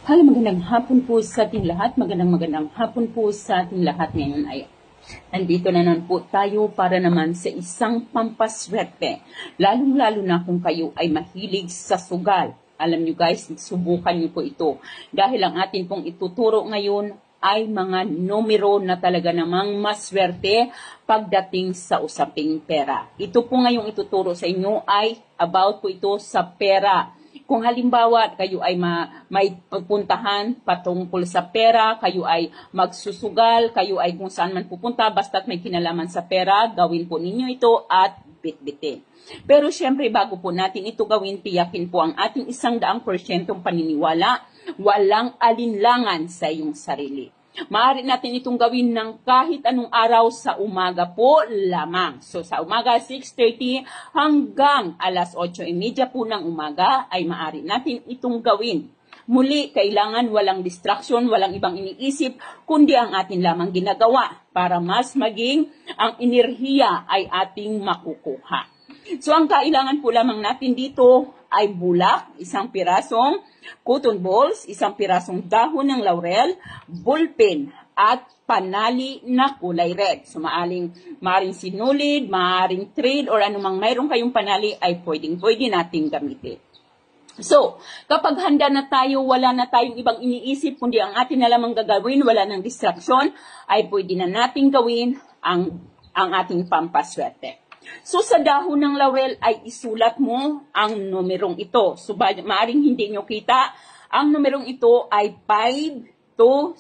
Hello, magandang hapon po sa ating lahat. Magandang hapon po sa ating lahat ngayon ay nandito na naman po tayo para naman sa isang pampaswerte. Lalong-lalo na kung kayo ay mahilig sa sugal. Alam nyo guys, subukan nyo po ito. Dahil ang atin pong ituturo ngayon ay mga numero na talaga namang maswerte pagdating sa usaping pera. Ito po ngayong ituturo sa inyo ay about po ito sa pera. Kung halimbawa kayo ay may pupuntahan patungkol sa pera, kayo ay magsusugal, kayo ay kung saan man pupunta, basta't may kinalaman sa pera, gawin po ninyo ito at bitbitin. Pero syempre bago po natin ito gawin, tiyakin po ang ating 100% paniniwala, walang alinlangan sa iyong sarili. Maaari natin itong gawin ng kahit anong araw sa umaga po lamang. So sa umaga 6:30 hanggang alas 8:30 po ng umaga ay maaari natin itong gawin. Muli, kailangan walang distraction, walang ibang iniisip, kundi ang atin lamang ginagawa para mas maging ang enerhiya ay ating makukuha. So ang kailangan po lamang natin dito ay bulak, isang pirasong cotton balls, isang pirasong dahon ng laurel, ballpen, at panali na kulay red. So maaring sinulid, maaring thread, or anumang mayroon kayong panali ay pwede nating gamitin. So, kapag handa na tayo, wala na tayong ibang iniisip, kundi ang atin na lamang gagawin, wala ng distraction, ay pwede na nating gawin ang ating pampaswerte. So, sa dahon ng laurel ay isulat mo ang numerong ito. So, maaring hindi nyo kita, ang numerong ito ay 520.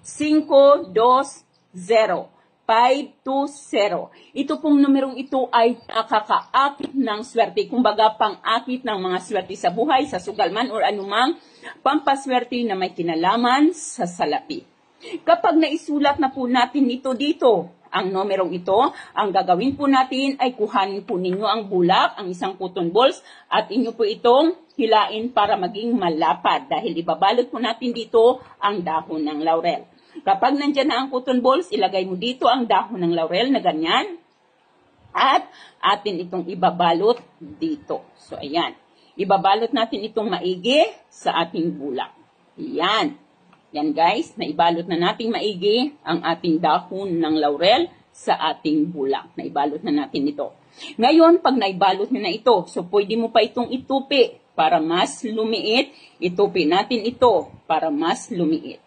520. 520. Ito pong numerong ito ay nakakaakit ng swerte. Kumbaga, pang-akit ng mga swerte sa buhay, sa sugal man, or anumang pampaswerte na may kinalaman sa salapi. Kapag naisulat na po natin ito dito, ang numerong ito, ang gagawin po natin ay kuhanin po ninyo ang bulak, ang isang cotton balls, at inyo po itong hilain para maging malapad dahil ibabalot po natin dito ang dahon ng laurel. Kapag nandyan na ang cotton balls, ilagay mo dito ang dahon ng laurel na ganyan at atin itong ibabalot dito. So ayan, ibabalot natin itong maigi sa ating bulak. Ayan. Yan guys, naibalot na nating maigi ang ating dahon ng laurel sa ating bulak. Naibalot na natin ito. Ngayon, pag naibalot na ito, so pwede mo pa itong itupi para mas lumiit. Itupi natin ito para mas lumiit.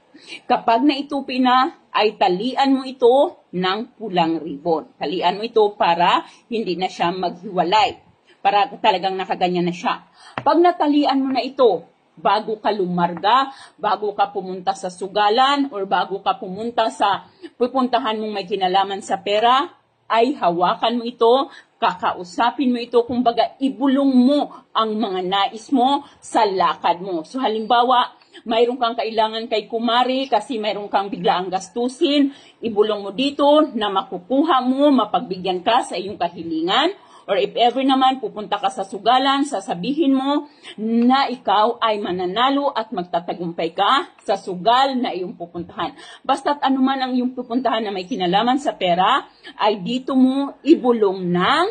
Kapag naitupi na, ay talian mo ito ng pulang ribbon. Talian mo ito para hindi na siya maghiwalay. Para talagang nakaganyan na siya. Pag natalian mo na ito, bago ka lumarga, bago ka pumunta sa sugalan, or bago ka pumunta sa pupuntahan mong may kinalaman sa pera, ay hawakan mo ito, kakausapin mo ito, kumbaga ibulong mo ang mga nais mo sa lakad mo. So halimbawa, mayroon kang kailangan kay kumari kasi mayroon kang biglaang gastusin, ibulong mo dito na makukuha mo, mapagbigyan ka sa iyong kahilingan. Or if ever naman pupunta ka sa sugalan, sasabihin mo na ikaw ay mananalo at magtatagumpay ka sa sugal na iyong pupuntahan. Basta't anuman ang iyong pupuntahan na may kinalaman sa pera, ay dito mo ibulong ng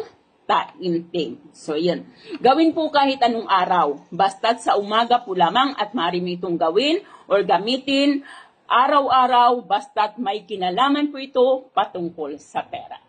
taimtim. So yun. Gawin po kahit anong araw. Basta't sa umaga po lamang at maaari mo itong gawin or gamitin araw-araw basta't may kinalaman po ito patungkol sa pera.